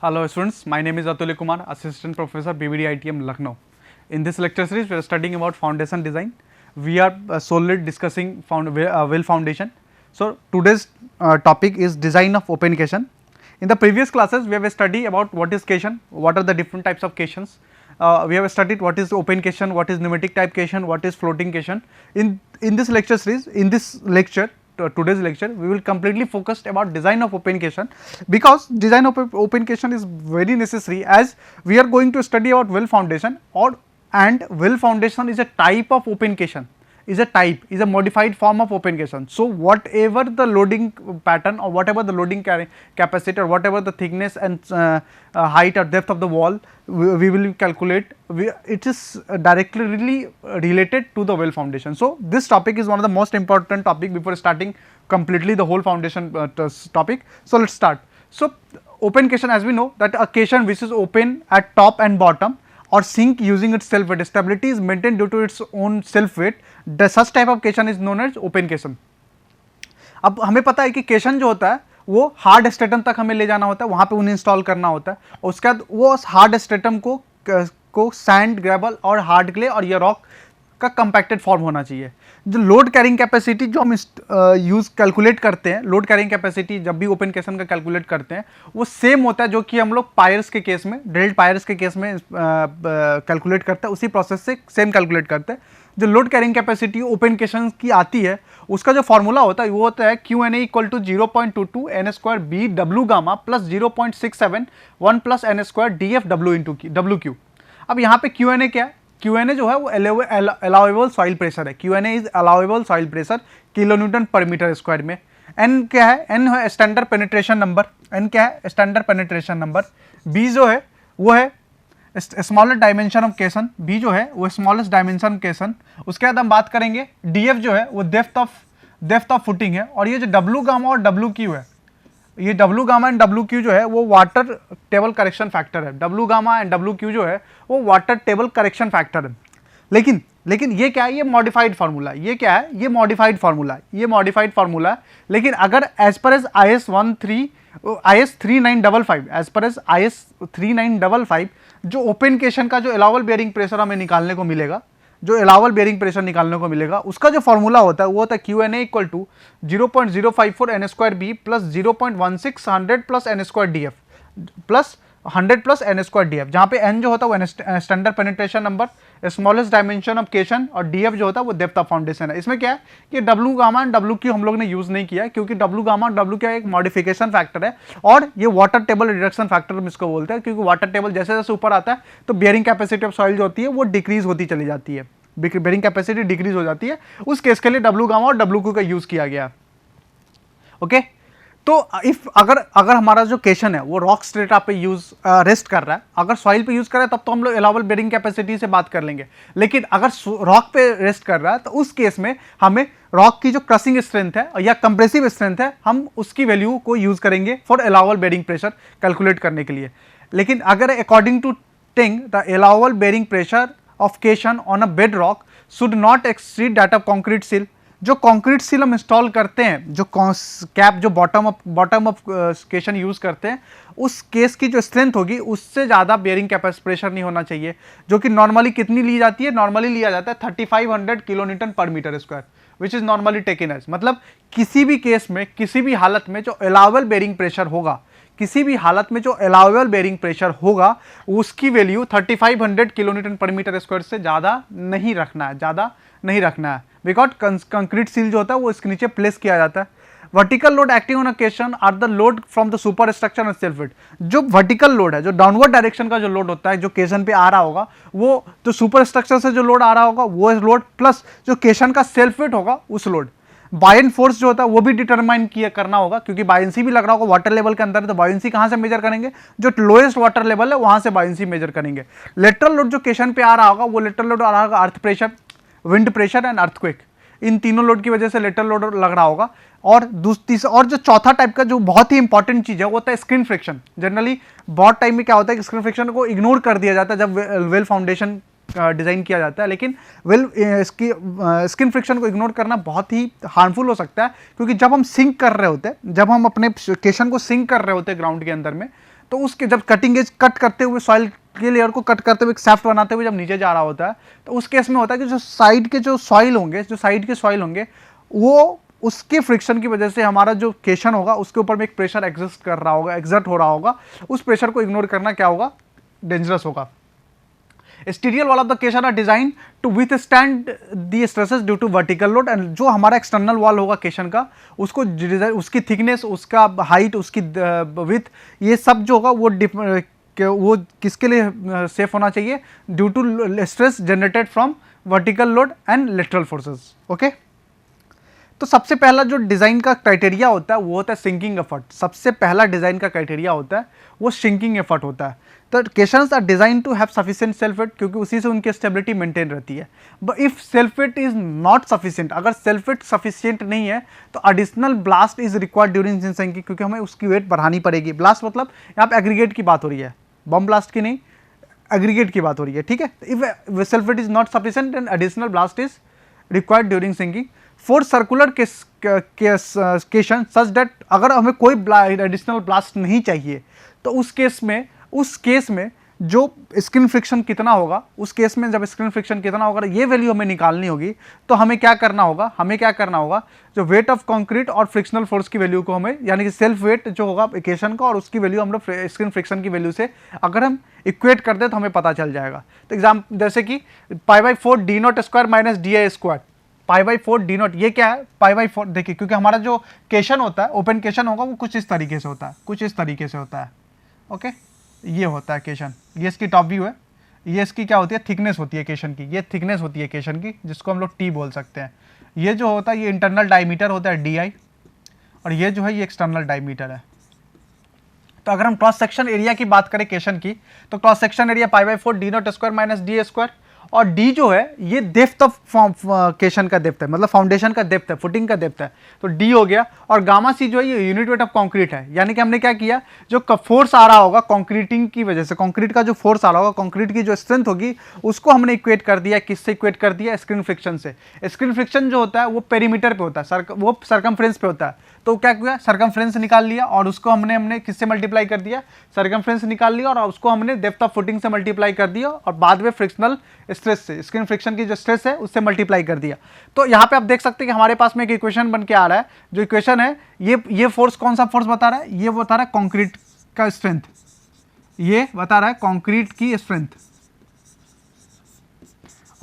Hello students, my name is Atulya Kumar, Assistant Professor BBD ITM Lucknow. In this lecture series, we are studying about foundation design. We are solely discussing well foundation. So today's topic is design of open caisson. In the previous classes, we have studied about what is caisson, what are the different types of caissons. We have studied what is open caisson, what is pneumatic type caisson, what is floating caisson. In this lecture series, in this lecture, today's lecture, we will completely focused about design of open caisson, because design of open caisson is very necessary, as we are going to study about well foundation, and well foundation is a type of open caisson, is a modified form of open caisson. So whatever the loading pattern or whatever the loading capacity or whatever the thickness and height or depth of the wall we will calculate, it is directly really related to the well foundation. So this topic is one of the most important topic before starting completely the whole foundation topic. So let's start. So open caisson, as we know that a caisson which is open at top and bottom or sink using its self weight, stability is maintained due to its own self weight, such type of caisson is known as open caisson. अब हमें पता है कि caisson जो होता है वो hard stratum तक हमें ले जाना होता है, वहाँ पे उन्हें इंस्टॉल करना होता है, और उसके बाद वो हार्ड स्ट्रेटम को सैंड, ग्रेवल और हार्ड क्ले और ये रॉक का कंपैक्टेड फॉर्म होना चाहिए. जो लोड कैरिंग कैपेसिटी जो हम यूज कैलकुलेट करते हैं, लोड कैरिंग कैपेसिटी जब भी ओपन केसन का कैलकुलेट करते हैं वो सेम होता है जो कि हम लोग पायर्स के केस में, ड्रिल्ड पायर्स के केस में कैलकुलेट करते हैं, उसी प्रोसेस से सेम कैलकुलेट करते हैं. जो लोड कैरिंग कैपेसिटी ओपन केसन की आती है उसका जो फॉर्मूला होता है वो होता है QNA equal to 0.22 n² B W gamma plus 0.67 1 plus n² DF W into WQ. अब यहाँ पे QNA क्या है? QNA जो है वो अलाउेबल सॉइल प्रेशर है. QNA is allowable soil pressure kilo newton per metre square में. N क्या है? N है स्टैंडर्ड पेनिट्रेशन नंबर. N क्या है? Standard penetration number. B जो है वो है स्मॉलेस्ट डायमेंशन ऑफ केसन. B जो है वो स्मॉलेस्ट डायमेंशन ऑफ केसन. उसके बाद हम बात करेंगे DF जो है वो डेप्थ ऑफ फुटिंग है. और ये जो W गामा और WQ है, ये W गामा एंड WQ जो है वो वाटर टेबल करेक्शन फैक्टर है. W गामा एंड WQ जो है वो वाटर टेबल करेक्शन फैक्टर है. लेकिन ये क्या है? ये मॉडिफाइड फार्मूला. ये क्या है? ये मॉडिफाइड फार्मूला है. लेकिन अगर एज पर एज IS 3955 जो ओपन केसन का जो अलाउबल बेयरिंग प्रेशर हमें निकालने को मिलेगा, उसका जो फॉर्मूला होता है वो होता है QNA equal to 0.054 n² B plus 0.16 100 plus n² DF plus 100 plus n² DF, जहाँ पे N जो होता है वो standard penetration number, smallest dimension of caisson, और DF जो होता है वो डेप्थ ऑफ फाउंडेशन है. इसमें क्या है कि W गामा एंड WQ हम लोग ने यूज नहीं किया है, क्योंकि W गामा और WQ एक मॉडिफिकेशन फैक्टर है, और ये वाटर टेबल रिडक्शन फैक्टर हम इसको बोलते हैं, क्योंकि वाटर टेबल जैसे जैसे ऊपर आता है तो बियरिंग कैपेसिटी ऑफ सॉइल जो होती है वो डिक्रीज होती चली जाती है, बियरिंग कैपेसिटी डिक्रीज हो जाती है. उस केस के लिए W गामा और WQ का यूज किया गया. ओके, तो इफ अगर हमारा जो केसन है वो रॉक स्ट्रेटा पे रेस्ट कर रहा है, अगर सॉइल पे यूज कर रहा है तब तो हम लोग अलाउबल बेयरिंग कैपेसिटी से बात कर लेंगे. लेकिन अगर रॉक पे रेस्ट कर रहा है तो उस केस में हमें रॉक की जो क्रसिंग स्ट्रेंथ है या कंप्रेसिव स्ट्रेंथ है, हम उसकी वैल्यू को यूज करेंगे for allowable bearing pressure calculate करने के लिए. लेकिन अगर अकॉर्डिंग टू टिंग the allowable bearing pressure of caisson on a bedrock should not exceed that of concrete seal. जो कंक्रीट सील हम इंस्टॉल करते हैं, जो कैप जो बॉटम ऑफ केसन यूज करते हैं, उस केस की जो स्ट्रेंथ होगी उससे ज़्यादा बेयरिंग कैपेसिटी प्रेशर नहीं होना चाहिए, जो कि नॉर्मली कितनी ली जाती है? नॉर्मली लिया जाता है 3500 kilo newton per metre square, which is normally taken as. मतलब किसी भी केस में, किसी भी हालत में जो अलाउबल बेयरिंग प्रेशर होगा, उसकी value 3500 kilo newton per metre square से ज़्यादा नहीं रखना है, बिकॉज कंक्रीट सील जो होता है वो इसके नीचे प्लेस किया जाता है. Vertical load acting on a caisson are the load from the superstructure and self weight. जो वर्टिकल लोड है, जो डाउनवर्ड डायरेक्शन का जो लोड होता है, जो केसन पे आ रहा होगा, वो जो सुपर स्ट्रक्चर से जो लोड आ रहा होगा वो लोड प्लस जो केसन का सेल्फ वेट होगा उस लोड. बायन फोर्स जो होता है वो भी डिटरमाइन करना होगा, क्योंकि बायंसी भी लग रहा होगा वाटर लेवल के अंदर, तो बायंसी कहाँ से मेजर करेंगे? जो लोएस्ट वाटर लेवल है वहां से बायंसी मेजर करेंगे. लेटरल लोड जो केसन पे आ रहा होगा वो लेटरल लोड आ रहा होगा earth pressure, wind pressure and earthquake. इन तीनों लोड की वजह से लेटरल लोड लग रहा होगा. और और जो चौथा टाइप का जो बहुत ही इंपॉर्टेंट चीज है वो होता है स्क्रीन फ्रिक्शन. जनरली बहुत टाइम में क्या होता है कि स्क्रीन फ्रिक्शन को इग्नोर कर दिया जाता है जब वेल फाउंडेशन डिजाइन किया जाता है, लेकिन इसकी स्किन फ्रिक्शन को इग्नोर करना बहुत ही हार्मफुल हो सकता है, क्योंकि जब हम सिंक कर रहे होते हैं, जब हम अपने केशन को सिंक कर रहे होते हैं ग्राउंड के अंदर में, तो उसके जब कटिंग एज कट करते हुए सॉइल के लेयर को कट करते हुए एक शाफ्ट बनाते हुए जब नीचे जा रहा होता है, तो उस केस में होता है कि जो साइड के जो सॉइल होंगे, जो साइड के सॉइल होंगे, वो उसके फ्रिक्शन की वजह से हमारा जो केशन होगा उसके ऊपर में एक प्रेशर एग्जिस्ट कर रहा होगा, एग्जर्ट हो रहा होगा। उस प्रेशर को इग्नोर करना क्या होगा, डेंजरस होगा। Steining wall of the caisson are design to withstand the stresses due to vertical load. And जो हमारा एक्सटर्नल वॉल होगा केशन का, उसको उसकी थिकनेस, उसका हाइट, उसकी विथ, ये सब जो होगा वो किसके लिए सेफ होना चाहिए, due to stress generated from vertical load and lateral forces. Okay, तो सबसे पहला जो डिज़ाइन का क्राइटेरिया होता है वो होता है सिंकिंग एफर्ट। सबसे पहला डिज़ाइन का क्राइटेरिया होता है वो सिंकिंग एफर्ट होता है। तो caissons are design to have sufficient self weight, क्योंकि उसी से उनकी स्टेबिलिटी मेंटेन रहती है। But if self weight is not sufficient, अगर सेल्फ वेट सफिशिएंट नहीं है तो additional ballast is required during sinking, क्योंकि हमें उसकी वेट बढ़ानी पड़ेगी। ब्लास्ट मतलब यहाँ पे एग्रीगेट की बात हो रही है, बम ब्लास्ट की नहीं, एग्रीगेट की बात हो रही है, ठीक है। If self weight is not sufficient then additional ballast is required during sinking for circular caisson such that, अगर हमें कोई एडिशनल ब्लास्ट नहीं चाहिए तो उस केस में जो स्क्रीन फ्रिक्शन कितना होगा, उस केस में जब स्क्रीन फ्रिक्शन कितना होगा ये वैल्यू हमें निकालनी होगी। तो हमें क्या करना होगा, जो वेट ऑफ कंक्रीट और फ्रिक्शनल फोर्स की वैल्यू को हमें, यानी कि सेल्फ वेट जो होगा इक्वेशन का और उसकी वैल्यू हम लोग स्क्रीन फ्रिक्शन की वैल्यू से अगर हम इक्वेट कर दे तो हमें पता चल जाएगा। तो एग्जाम्पल जैसे कि π/4 d0 square minus di square, π/4 d0, ये क्या है, π/4, देखिए क्योंकि हमारा जो केशन होता है, ओपन केशन होगा, वो कुछ इस तरीके से होता है, ओके। ये होता है केशन, ये इसकी टॉप व्यू है, ये इसकी क्या होती है, थिकनेस होती है केशन की, ये थिकनेस होती है केशन की, जिसको हम लोग टी बोल सकते हैं। ये जो होता है ये इंटरनल डायमीटर होता है di, और ये जो है ये एक्सटर्नल डायमीटर है। तो अगर हम क्रॉस सेक्शन एरिया की बात करें केशन की, तो cross section area π/4 d0 square minus di square, और डी जो है ये डेप्थ ऑफ केशन का डेप्थ है, मतलब फाउंडेशन का डेप्थ है, फुटिंग का डेप्थ है, तो डी हो गया। और गामा सी जो है ये यूनिट वेट ऑफ कंक्रीट है, यानी कि हमने क्या किया, जो फोर्स आ रहा होगा कंक्रीटिंग की वजह से, कंक्रीट का जो फोर्स आ रहा होगा, कंक्रीट की जो स्ट्रेंथ होगी, उसको हमने इक्वेट कर दिया, किससे इक्वेट कर दिया, स्क्रीन फ्रिक्शन से। स्क्रीन फ्रिक्शन जो होता है वो पेरीमीटर पे होता है, वो सरकमफ्रेंस पे होता है। तो क्या किया, सरकमफ्रेंस निकाल लिया और उसको हमने किससे मल्टीप्लाई कर दिया, सरकमफ्रेंस निकाल लिया और उसको हमने डेप्थ ऑफ फुटिंग से मल्टीप्लाई कर दिया, और बाद में फ्रिक्शनल स्ट्रेस से, स्क्रीन फ्रिक्शन की जो स्ट्रेस है उससे मल्टीप्लाई कर दिया। तो यहाँ पे आप देख सकते हैं कि हमारे पास में एक इक्वेशन बन के आ रहा है। जो इक्वेशन है ये फोर्स कौन सा फोर्स बता रहा है, ये बता रहा है कंक्रीट का स्ट्रेंथ, ये बता रहा है कंक्रीट की स्ट्रेंथ,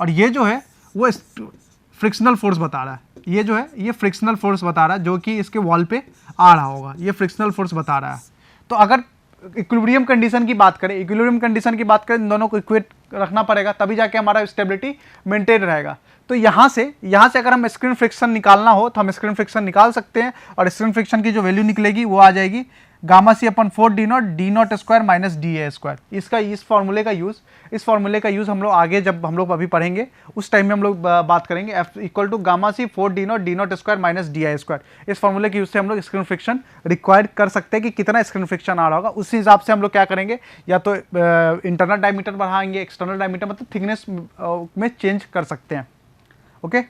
और ये जो है वो फ्रिक्शनल फोर्स बता रहा है, ये जो है ये फ्रिक्शनल फोर्स बता रहा है, जो कि इसके वॉल पे आ रहा होगा, ये फ्रिक्शनल फोर्स बता रहा है। तो अगर इक्विलिब्रियम कंडीशन की बात करें, इन दोनों को इक्वेट रखना पड़ेगा, तभी जाके हमारा स्टेबिलिटी मेंटेन रहेगा। तो यहाँ से अगर हम स्क्रीन फ्रिक्शन निकालना हो तो हम स्क्रीन फ्रिक्शन निकाल सकते हैं, और स्क्रीन फ्रिक्शन की जो वैल्यू निकलेगी वो आ जाएगी गामा सी अपन 4 d0 square minus da square. इस फॉर्मूले का यूज़ हम लोग आगे जब हम लोग अभी पढ़ेंगे उस टाइम में हम लोग बात करेंगे। F equal to gamma C 4 d0 square minus da square. इस फॉर्मूले के यूज़ से हम लोग स्क्रीन फ्रिक्शन रिक्वायर्ड कर सकते हैं कि कितना स्क्रीन फ्रिक्शन आ रहा होगा। उसी हिसाब से हम लोग क्या करेंगे, या तो इंटरनल डायमीटर बढ़ाएंगे, एक्सटर्नल डायमीटर मतलब थिकनेस में चेंज कर सकते हैं। ओके,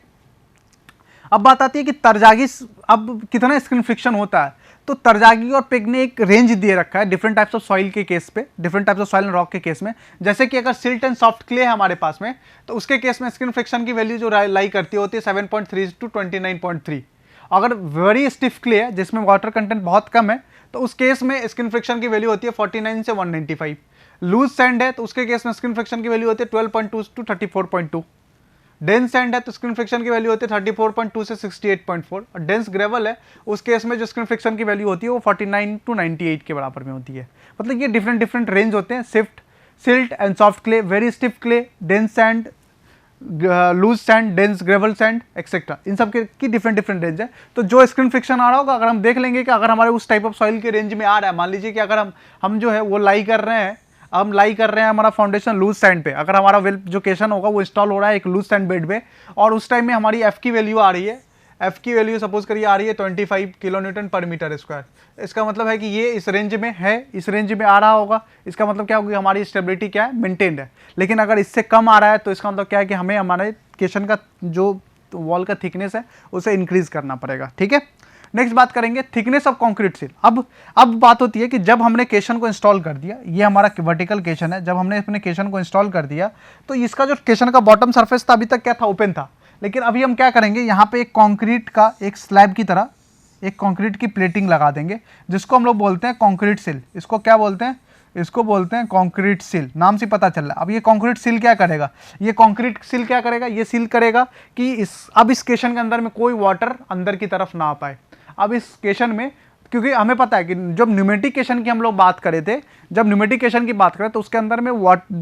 अब बात आती है कि तरजागी अब कितना स्क्रीन फ्रिक्शन होता है। तो तरजागी और पेग ने एक रेंज दिए रखा है डिफरेंट टाइप्स ऑफ सॉइल के केस पे, different types of soil and rock के केस में। जैसे कि अगर सिल्ट एंड सॉफ्ट क्ले है हमारे पास में, तो उसके केस में स्क्रीन फ्रिक्शन की वैल्यू जो लाई करती होती है 7.3 to 29.3। अगर वेरी स्टिफ क्ले है जिसमें वाटर कंटेंट बहुत कम है, तो उस केस में स्क्रीन फ्रिक्शन की वैल्यू होती है 49 से 195। लूज सैंड है तो उसके केस में स्क्रीन फ्रिक्शन की वैल्यू होती है 12.2 to 34.2। डेंस सैंड है तो स्क्रीन फ्रिक्शन की वैल्यू होती है 34.2 से 68.4। और डेंस ग्रेवल है उस केस में जो स्क्रीन फ्रिक्शन की वैल्यू होती है वो 49 to 98 के बराबर में होती है। मतलब ये डिफरेंट रेंज होते हैं, silt and soft clay, very stiff clay, dense sand, loose sand, dense gravel sand etcetera, इन सब की डिफरेंट रेंज है। तो जो स्क्रीन फ्रिक्शन आ रहा होगा, अगर हम देख लेंगे कि अगर हमारे उस टाइप ऑफ सॉइल के रेंज में आ रहा है, मान लीजिए कि अगर हम जो है वो लाई कर रहे हैं हमारा फाउंडेशन लूज सैंड पे, अगर हमारा वेल जो केशन होगा वो इंस्टॉल हो रहा है एक लूज सैंड बेड पे, और उस टाइम में हमारी एफ की वैल्यू आ रही है, एफ की वैल्यू सपोज करिए आ रही है 25 kilo newton per metre square. इसका मतलब है कि ये इस रेंज में है, इस रेंज में आ रहा होगा, इसका मतलब क्या होगी, हमारी स्टेबिलिटी क्या है, मेंटेन्ड है। लेकिन अगर इससे कम आ रहा है तो इसका मतलब क्या है कि हमें हमारे केशन का जो वॉल का थिकनेस है उसे इंक्रीज करना पड़ेगा। ठीक है, नेक्स्ट बात करेंगे थिकनेस ऑफ कंक्रीट सील। अब बात होती है कि जब हमने केशन को इंस्टॉल कर दिया, ये हमारा वर्टिकल केशन है, जब हमने अपने केशन को इंस्टॉल कर दिया तो इसका जो केशन का बॉटम सरफेस था अभी तक क्या था, ओपन था। लेकिन अभी हम क्या करेंगे, यहाँ पे एक कंक्रीट का एक स्लैब की तरह एक कंक्रीट की प्लेटिंग लगा देंगे, जिसको हम लोग बोलते हैं कंक्रीट सील। इसको क्या बोलते हैं, इसको बोलते हैं कंक्रीट सील, नाम से पता चल रहा है। अब ये कंक्रीट सील क्या करेगा, ये कंक्रीट सील क्या करेगा, ये सील करेगा कि अब इस केशन के अंदर में कोई वाटर अंदर की तरफ ना आ पाए। अब इस केशन में, क्योंकि हमें पता है कि जब न्यूमेटिक केशन की हम लोग बात करे थे, जब न्यूमेटिक केशन की बात करें तो उसके अंदर में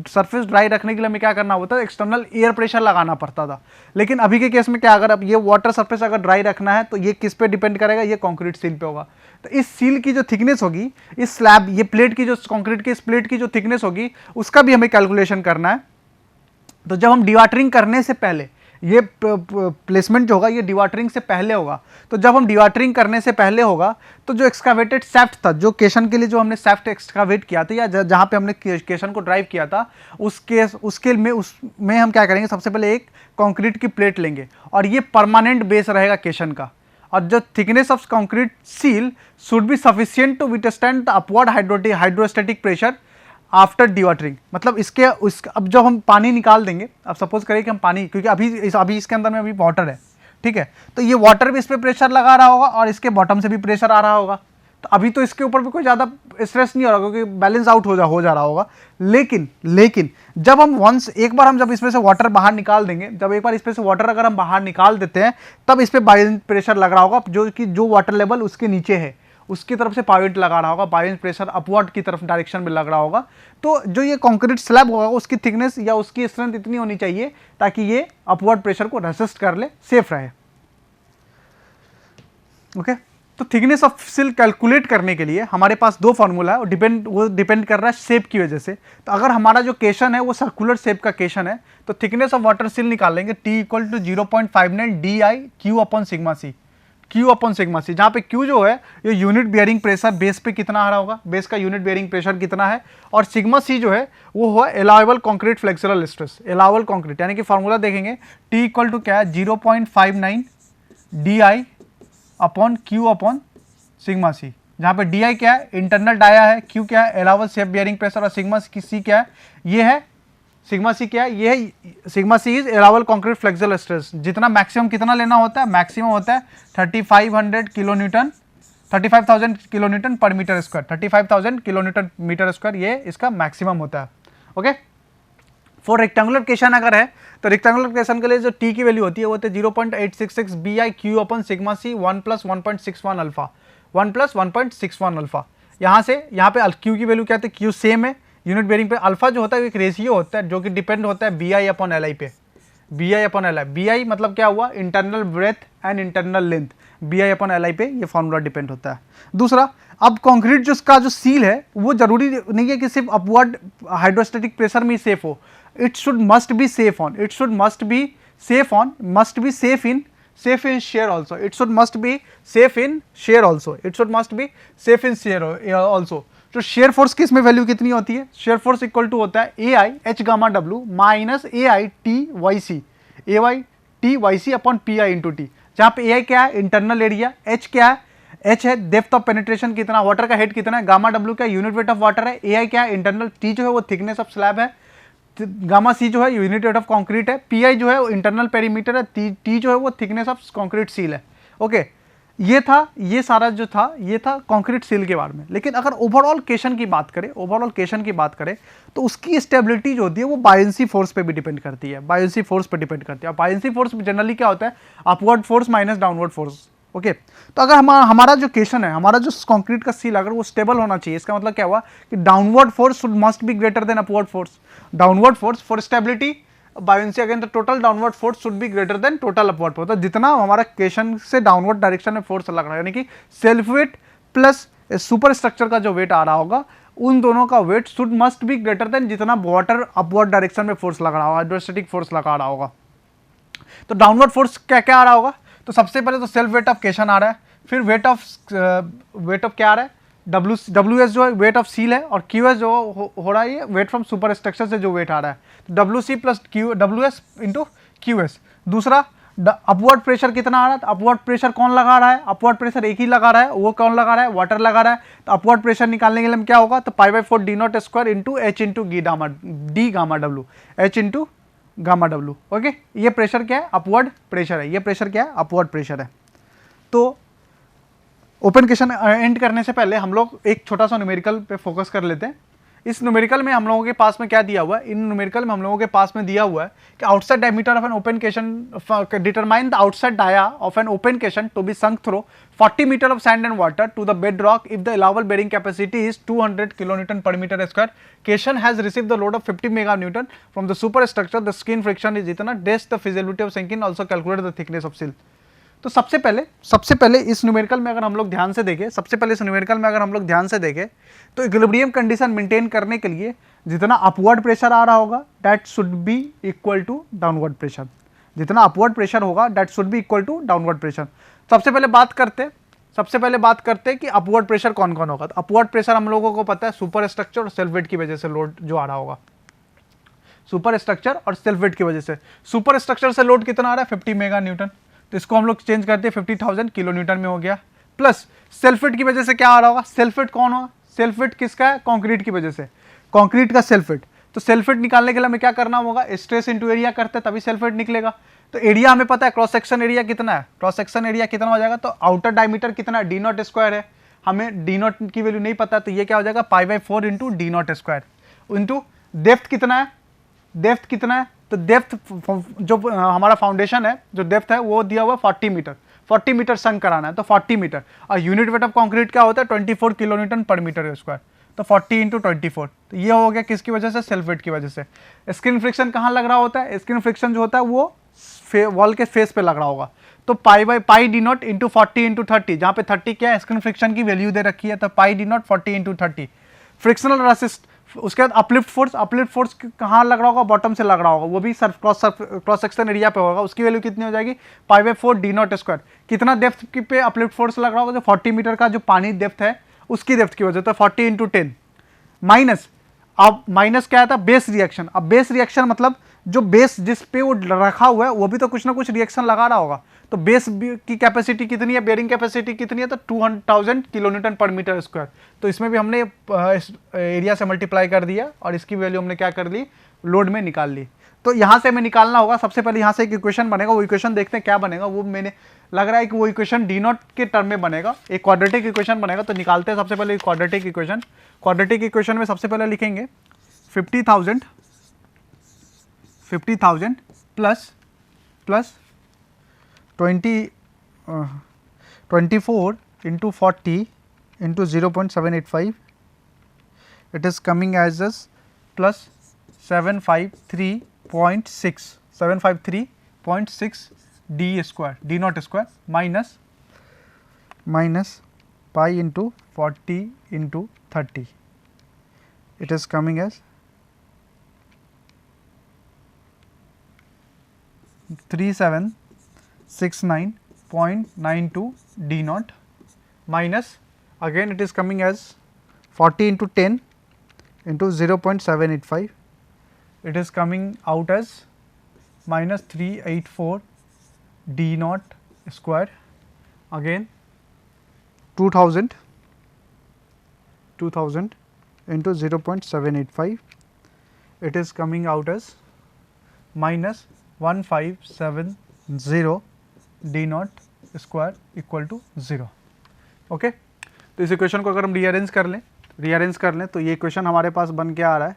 सरफेस ड्राई रखने के लिए हमें क्या करना होता है, एक्सटर्नल एयर प्रेशर लगाना पड़ता था। लेकिन अभी के केस में क्या, अगर अब ये वाटर सरफेस अगर ड्राई रखना है तो ये किस पे डिपेंड करेगा, ये कंक्रीट सील पे होगा। तो इस सील की जो थिकनेस होगी, इस स्लैब, ये प्लेट की जो कंक्रीट की इस प्लेट की जो थिकनेस होगी, उसका भी हमें कैलकुलेशन करना है। तो जब हम डिवाटरिंग करने से पहले, ये प्लेसमेंट जो होगा ये डिवाटरिंग से पहले होगा, तो जब हम डिवाटरिंग करने से पहले होगा तो जो एक्सकावेटेड सैफ्ट था, जो केशन के लिए जो हमने सैफ्ट एक्सकावेट किया था या जहाँ पे हमने केशन को ड्राइव किया था, उसमें हम क्या करेंगे, सबसे पहले एक कंक्रीट की प्लेट लेंगे और ये परमानेंट बेस रहेगा केशन का। और जो thickness of concrete seal should be sufficient to withstand the upward hydrostatic pressure after dewatering. मतलब अब जब हम पानी निकाल देंगे, अब सपोज करें कि हम पानी, क्योंकि अभी इसके अंदर में अभी वाटर है, ठीक है, तो ये वाटर भी इस पर प्रेशर लगा रहा होगा और इसके बॉटम से भी प्रेशर आ रहा होगा। तो अभी तो इसके ऊपर भी कोई ज़्यादा स्ट्रेस नहीं हो रहा क्योंकि बैलेंस आउट हो जा रहा होगा। लेकिन जब हम एक बार हम जब इसमें से वाटर बाहर निकाल देंगे, जब एक बार इसमें से वाटर अगर हम बाहर निकाल देते हैं, तब इस पर बायोइंट प्रेशर लग रहा होगा, जो वाटर लेवल उसके नीचे है उसकी तरफ से बायोइंट लगा रहा होगा, बायोइंट प्रेशर अपवर्ड की तरफ डायरेक्शन में लग रहा होगा। तो जो ये कंक्रीट स्लैब होगा उसकी थिकनेस या उसकी स्ट्रेंथ इतनी होनी चाहिए ताकि ये अपवर्ड प्रेशर को रेसिस्ट कर ले, सेफ रहे। ओके, तो थिकनेस ऑफ सील कैलकुलेट करने के लिए हमारे पास दो फॉर्मूला है, वो डिपेंड कर रहा है शेप की वजह से। तो अगर हमारा जो केशन है वो सर्कुलर शेप का केशन है तो थिकनेस ऑफ वाटर सील निकालेंगे T equal to 0.59 DI Q upon sigma C, Q upon sigma C, जहाँ पे Q जो है ये यूनिट बियरिंग प्रेशर बेस पे कितना आ रहा होगा, बेस का यूनिट बियरिंग प्रेशर कितना है, और सिग्मा सी जो है वो हुआ allowable concrete flexural stress, allowable concrete, यानी कि फॉर्मूला देखेंगे T इक्वल टू क्या है 0.59 DI upon Q upon sigma C, जहाँ पे DI क्या है इंटरनल डाया है, Q क्या है अलाउएबल सेफ बियरिंग प्रेशर और सिग्मा सी क्या है, ये है सिग्मा सी क्या है, ये है sigma C is allowable concrete flexural stress. जितना मैक्सिमम कितना लेना होता है, मैक्सिमम होता है 3500 kilo newton, 35,000 kilo newton per metre square, 35,000 kilo newton metre square, ये इसका मैक्सिमम होता है। ओके, फॉर रेक्टेंगुलर केशन अगर है तो रेक्टेंगुलर केशन के लिए जो टी की वैल्यू होती है वो होती है 0.866 BI Q अपन सिग्मा सी 1 + 1.61 अल्फा, 1 + 1.61 अल्फा। यहाँ पे Q की वैल्यू क्या होती है, Q सेम है यूनिट बेरिंग पे, अल्फा जो होता है एक रेशियो होता है जो कि डिपेंड होता है BI अपॉन LI पे, BI अपॉन LI, BI मतलब क्या हुआ internal breadth and internal length, BI upon LI पे ये फॉर्मूला डिपेंड होता है। दूसरा, अब कंक्रीट जो सील है वो जरूरी नहीं है कि सिर्फ अपवर्ड हाइड्रोस्टैटिक प्रेशर में ही सेफ हो, it must be safe in shear also, तो शेयर फोर्स की इसमें वैल्यू कितनी होती है, शेयर फोर्स इक्वल टू होता है AI H gamma W minus AI T Y C upon PI into T, जहाँ पे AI क्या है इंटरनल एरिया, H क्या है, H है डेप्थ ऑफ पेनिट्रेशन कितना, वाटर का हेड कितना है, गामा W क्या यूनिट वेट ऑफ वाटर है, AI क्या है इंटरनल, T जो है वो थिकनेस ऑफ स्लैब है, गामा सी जो है यूनिट वेट ऑफ कंक्रीट है, PI जो है वो इंटरनल पेरीमीटर है, T जो है वो थिकनेस ऑफ कंक्रीट सील है। ओके, ये सारा जो था ये था कंक्रीट सील के बारे में। लेकिन अगर ओवरऑल केशन की बात करें तो उसकी स्टेबिलिटी जो होती है वो बायंसी फोर्स पे भी डिपेंड करती है, बायंसी फोर्स जनरली क्या होता है upward force minus downward force. Okay, तो अगर हमारा जो केशन है, हमारा जो कंक्रीट का सील अगर वो स्टेबल होना चाहिए, इसका मतलब क्या हुआ कि downward force must be greater than upward force, downward force for stability buoyancy again the total downward force should be greater than total upward force. तो जितना हमारा केशन से डाउनवर्ड डायरेक्शन में फोर्स लग रहा है, यानी कि self weight plus super structure का जो वेट आ रहा होगा, उन दोनों का weight should must be greater than जितना वाटर अपवर्ड डायरेक्शन में फोर्स लग रहा होगा, हाइड्रोस्टैटिक फोर्स लगा रहा होगा। तो डाउनवर्ड फोर्स क्या क्या आ रहा होगा, तो सबसे पहले तो सेल्फ वेट ऑफ केशन आ रहा है, फिर वेट ऑफ क्या आ रहा है WS जो है वेट ऑफ सील है, और QS जो हो रहा है ये वेट फ्रॉम सुपर स्ट्रक्चर से जो वेट आ रहा है, WC plus WS into QS। दूसरा अपवर्ड प्रेशर कितना आ रहा है, तो अपवर्ड प्रेशर कौन लगा रहा है, अपवर्ड प्रेशर एक ही लगा रहा है, वो कौन लगा रहा है, वाटर लगा रहा है। तो अपवर्ड प्रेशर निकालने के लिए क्या होगा, तो π/4 D not square into H into D gamma W, H into gamma W. Okay, ये प्रेशर क्या है, अपवर्ड प्रेशर है, ये प्रेशर क्या है, अपवर्ड प्रेशर है। तो ओपन क्वेश्चन एंड करने से पहले हम लोग एक छोटा सा न्यूमेरिकल पे फोकस कर लेते हैं। इस न्यूमेरिकल में हम लोगों के पास में क्या दिया हुआ है, इन न्यूमेरिकल में हम लोगों के पास में दिया हुआ है कि outside diameter of an open question, determine the outside dia of an open question to be sunk through 40 metre of sand and water to the bedrock if the allowable bearing capacity is 200 kilonewton per metre square. Question has receive the load of 50 meganewton from the superstructure, the skin friction is इतना, test the feasibility of sinking, also calculate the thickness of सिल। तो सबसे पहले इस numerical में अगर हम लोग ध्यान से देखें, तो इक्विलिब्रियम कंडीशन मेंटेन करने के लिए जितना अपवर्ड प्रेशर आ रहा होगा that should be equal to downward pressure, जितना अपवर्ड प्रेशर होगा that should be equal to downward pressure. सबसे पहले बात करते कि अपवर्ड प्रेशर कौन कौन होगा। तो अपवर्ड प्रेशर हम लोगों को पता है सुपर स्ट्रक्चर और सेल्फ वेट की वजह से लोड जो आ रहा होगा, सुपर स्ट्रक्चर और सेल्फ वेट की वजह से। सुपर स्ट्रक्चर से लोड कितना आ रहा है, 50 मेगा न्यूटन, तो इसको हम लोग चेंज करते हैं 50,000 किलो न्यूटन में हो गया। प्लस सेल्फ वेट की वजह से क्या आ रहा होगा, सेल्फ वेट कौन होगा, सेल्फ वेट किसका है, कंक्रीट की वजह से, कंक्रीट का सेल्फ वेट। तो सेल्फ वेट निकालने के लिए हमें क्या करना होगा, स्ट्रेस इंटू एरिया करते हैं तभी सेल्फ वेट निकलेगा। तो एरिया हमें पता है, क्रॉस सेक्शन एरिया कितना है, क्रॉस सेक्शन एरिया कितना हो जाएगा, तो आउटर डायमीटर कितना है, डी नॉट स्क्वायर है, हमें डी नॉट की वैल्यू नहीं पता, तो ये क्या हो जाएगा π/4 into D not square into depth कितना है, डेप्थ कितना है, तो डेप्थ जो हमारा फाउंडेशन है जो डेप्थ है वो दिया हुआ 40 मीटर, 40 मीटर संक कराना है तो 40 मीटर, और यूनिट वेट ऑफ कंक्रीट क्या होता है 24 kilo newton per metre square, तो 40 इंटू 24। तो ये हो गया किसकी वजह से, सेल्फ वेट की वजह से। स्किन फ्रिक्शन कहाँ लग रहा होता है, स्किन फ्रिक्शन जो होता है वो वॉल के फेस पे लग रहा होगा, तो pi D naught into 40 into 30, जहाँ पे 30 क्या है स्किन फ्रिक्शन की वैल्यू दे रखी है, तो pi D naught 40 into 30। Frictional resist, उसके बाद अपलिफ्ट फोर्स कहाँ लग रहा होगा, बॉटम से लग रहा होगा, वो भी सर्फ क्रॉस सेक्शन एरिया पे होगा, उसकी वैल्यू कितनी हो जाएगी π/4 डी नॉट स्क्वायर। कितना डेप्थ पे अपलिफ्ट फोर्स लग रहा होगा, जो 40 मीटर का जो पानी डेप्थ है उसकी डेप्थ की वजह, तो 40 इंटू 10 माइनस, अब माइनस क्या आता है, बेस रिएक्शन। अब बेस रिएक्शन मतलब जो बेस जिस पे वो रखा हुआ है वो भी तो कुछ ना कुछ रिएक्शन लगा रहा होगा, तो बेस की कैपेसिटी कितनी है, बेरिंग कैपेसिटी कितनी है, तो 200,000 kilo newton per metre square. तो इसमें भी हमने एरिया से मल्टीप्लाई कर दिया और इसकी वैल्यू हमने क्या कर ली, लोड में निकाल ली। तो यहाँ से हमें निकालना होगा, सबसे पहले यहाँ से एक इक्वेशन बनेगा, वो इक्वेशन देखते हैं क्या बनेगा, वो मैंने लग रहा है कि वो इक्वेशन डी नॉट के टर्म में बनेगा, एक क्वाड्रेटिक इक्वेशन बनेगा। तो निकालते हैं सबसे पहले क्वाड्रेटिक इक्वेशन। क्वाड्रेटिक इक्वेशन में सबसे पहले लिखेंगे 50,000 plus 24 into 40 into 0.785, it is coming as plus 753.6 D square, D not square minus pi into 40 into 30, it is coming as 3769.92 d naught minus, again it is coming as 40 into 10 into 0.785, it is coming out as minus 384 d naught square, again 2000 into 0.785, it is coming out as minus 1570 D not square equal to 0। Okay, तो इस equation को अगर हम rearrange कर लें तो ये equation हमारे पास बन के आ रहा है,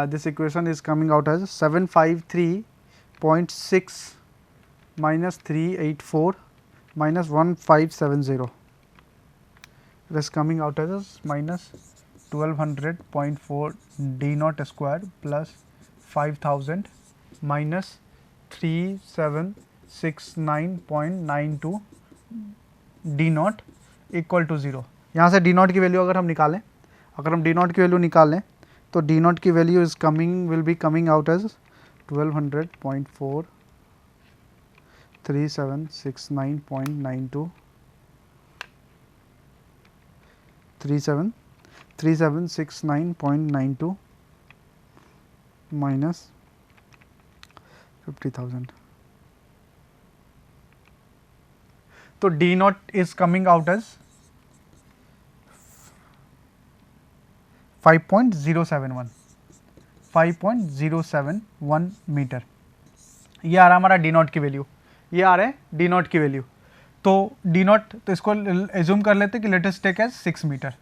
this equation is coming out as 753.6 minus 384 minus 1570, it is coming out as minus 1200.4 D not square plus 5000 minus 3769.92 D not equal to 0। यहाँ से डी नॉट की वैल्यू अगर हम निकालें, तो डी नॉट की value is will be coming out as 1200.4 3769.92 3769.92 minus 50,000, तो D not is coming out as 5.071 metre. ये आ रहा हमारा डी नॉट की वैल्यू, ये आ रहा है डी नॉट की वैल्यू। तो डी नॉट, तो इसको एज्यूम कर लेते कि latest take as 6 metre.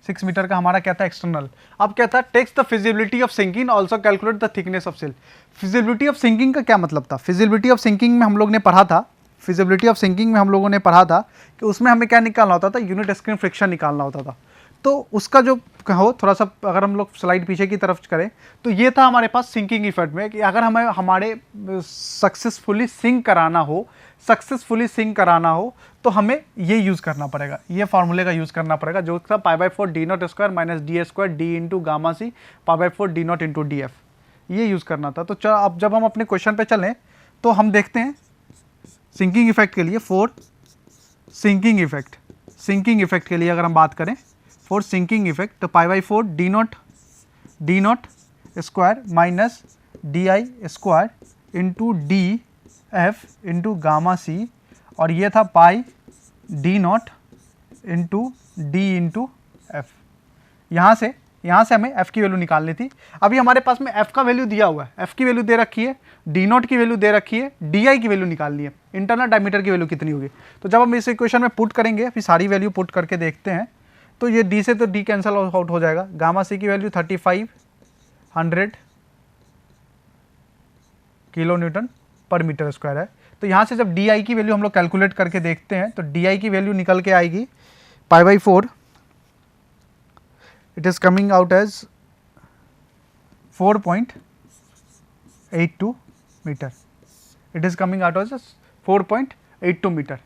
6 metre का हमारा क्या था, एक्सटर्नल। अब क्या था, takes the feasibility of sinking, also calculate the thickness of sill. Feasibility of sinking का क्या मतलब था, फिजिबिलिटी ऑफ सिंकिंग में हम लोग ने पढ़ा था, फिजिबिलिटी ऑफ सिंकिंग में हम लोगों ने पढ़ा था कि उसमें हमें क्या निकालना होता था, यूनिट स्क्रीन फ्रिक्शन निकालना होता था। तो उसका जो हो, थोड़ा सा अगर हम लोग स्लाइड पीछे की तरफ करें तो ये था हमारे पास सिंकिंग इफेक्ट में कि अगर हमें हमारे सक्सेसफुली सिंक कराना हो तो हमें ये यूज़ करना पड़ेगा, ये फार्मूले का यूज़ करना पड़ेगा, जो था π/4 D not square minus D square D into gamma C π/4 D naught into D F, ये यूज़ करना था। तो चलो अब जब हम अपने क्वेश्चन पे चलें तो हम देखते हैं सिंकिंग इफेक्ट के लिए, फॉर सिंकिंग इफेक्ट के लिए अगर हम बात करें, फॉर सिंकिंग इफेक्ट, तो π/4 D not square minus D I square into D F into gamma C, और ये था pi D naught into D into F. यहाँ से हमें f की वैल्यू निकालनी थी। अभी हमारे पास में f का वैल्यू दिया हुआ है, f की वैल्यू दे रखी है, डी नॉट की वैल्यू दे रखी है, डी आई की वैल्यू निकालनी है, इंटरनल डायमीटर की वैल्यू कितनी होगी। तो जब हम इस इक्वेशन में पुट करेंगे, फिर सारी वैल्यू पुट करके देखते हैं, तो ये d से तो d कैंसिल आउट हो जाएगा। गामा सी की value 3500 kilo newton per metre square है। तो यहाँ से जब डी आई की वैल्यू हम लोग कैलकुलेट करके देखते हैं तो डी आई की वैल्यू निकल के आएगी π/4, it is coming out as 4.82 metre, it is coming out as 4.82 metre.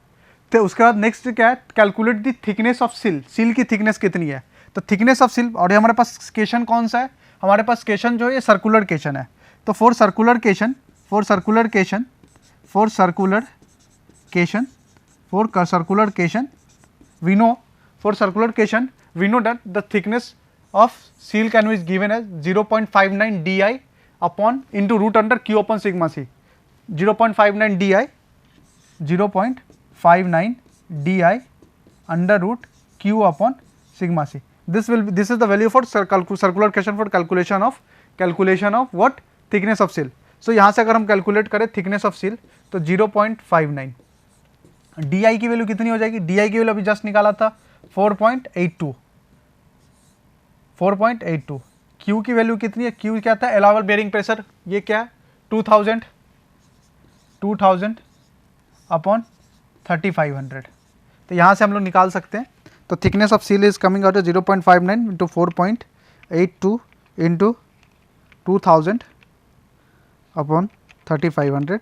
तो उसके बाद नेक्स्ट क्या है, calculate the thickness of seal की थिकनेस कितनी है। तो थिकनेस ऑफ सील, और हमारे पास केशन कौन सा है, हमारे पास केशन जो है ये सर्कुलर केशन है। तो for circular cation we know that the thickness of seal can be given as 0.59 di upon into root under q upon sigma c, 0.59 di under root q upon sigma c. This is the value for circular question for calculation of what, thickness of seal. So यहाँ से अगर हम calculate करें thickness of seal तो 0.59, D I की value कितनी हो जाएगी, डी आई की वैल्यू अभी जस्ट निकाला था 4.82, क्यू की वैल्यू कितनी है, क्यू क्या था, अलाउबल बेयरिंग प्रेशर, ये क्या है 2000 अपॉन 3500। तो यहाँ से हम लोग निकाल सकते हैं। तो thickness of seal is coming out 0.59 into 4.82 into 2000 upon 3500,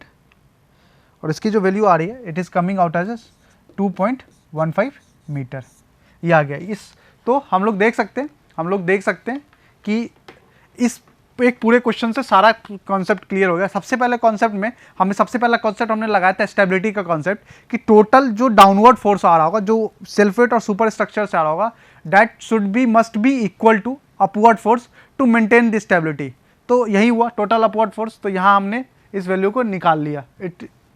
और इसकी जो वैल्यू आ रही है it is coming out as 2.15 metre, ये आ गया। इस तो हम लोग देख सकते हैं कि इस एक पूरे क्वेश्चन से सारा कॉन्सेप्ट क्लियर हो गया। सबसे पहला कॉन्सेप्ट हमने लगाया था स्टेबिलिटी का कॉन्सेप्ट, कि टोटल जो डाउनवर्ड फोर्स आ रहा होगा, जो सेल्फ वेट और सुपर स्ट्रक्चर से आ रहा होगा, that must be equal to upward force to maintain the stability. तो यही हुआ टोटल अपवर्ड फोर्स। तो यहाँ हमने इस वैल्यू को निकाल लिया।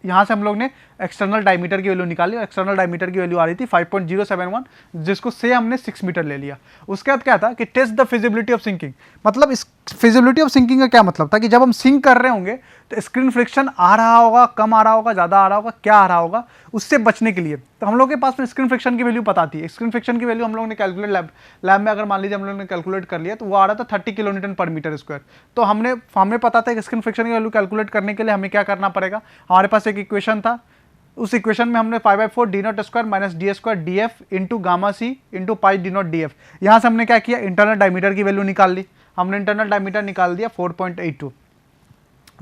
यहाँ से हम लोग ने एक्सटर्नल डायमीटर की वैल्यू निकाली, और एक्सटर्नल डायमीटर की वैल्यू आ रही थी 5.071, जिसको से हमने 6 मीटर ले लिया। उसके बाद क्या था कि test the feasibility of sinking. मतलब इस फिजिबिलिटी ऑफ सिंकिंग का क्या मतलब था कि जब हम सिंक कर रहे होंगे तो स्क्रीन फ्रिक्शन आ रहा होगा, कम आ रहा होगा, ज़्यादा आ रहा होगा, क्या आ रहा होगा, उससे बचने के लिए तो हम लोग के पास में स्क्रीन फ्रिक्शन की वैल्यू पता थी। स्क्रीन फ्रिक्शन की वैल्यू हम लोग ने कैलकुलेट लैब में अगर मान लीजिए हम लोग ने कैलकुलेट कर लिया तो वो आ रहा था 30 kilo newton per metre square. तो हमें पता था कि स्क्रीन फ्रिक्शन की वैल्यू कैलकुलेट करने के लिए हमें क्या करना पड़ेगा। हमारे पास एक इक्वेशन था, उस इक्वेशन में हमने π/4 D not square minus D square D F into gamma C into pi D naught D F. यहाँ से हमने क्या किया, इंटरनल डायमीटर की वैल्यू निकाल ली। हमने इंटरनल डायमीटर निकाल दिया 4.82।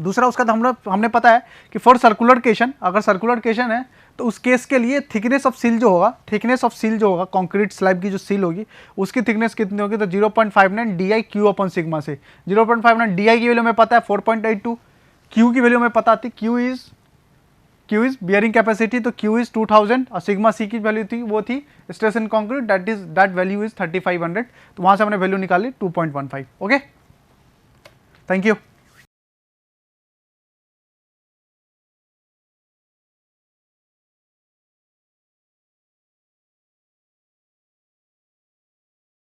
दूसरा उसका हमने पता है कि फॉर सर्कुलर केशन, अगर सर्कुलर केशन है तो उस केस के लिए थिकनेस ऑफ सील जो होगा कंक्रीट स्लैब की जो सील होगी उसकी थिकनेस कितनी होगी, तो 0.59 D I Q upon sigma से। 0.59 डी आई की वैल्यू हमें पता है 4.82, क्यू की वैल्यू हमें पता थी, क्यू इज बियरिंग कैपेसिटी, तो क्यू इज 2000, और सिग्मा सी की वैल्यू थी वो थी stress in concrete, that value is 3500। तो वहाँ से हमने वैल्यू निकाली 2.15। Okay, thank you.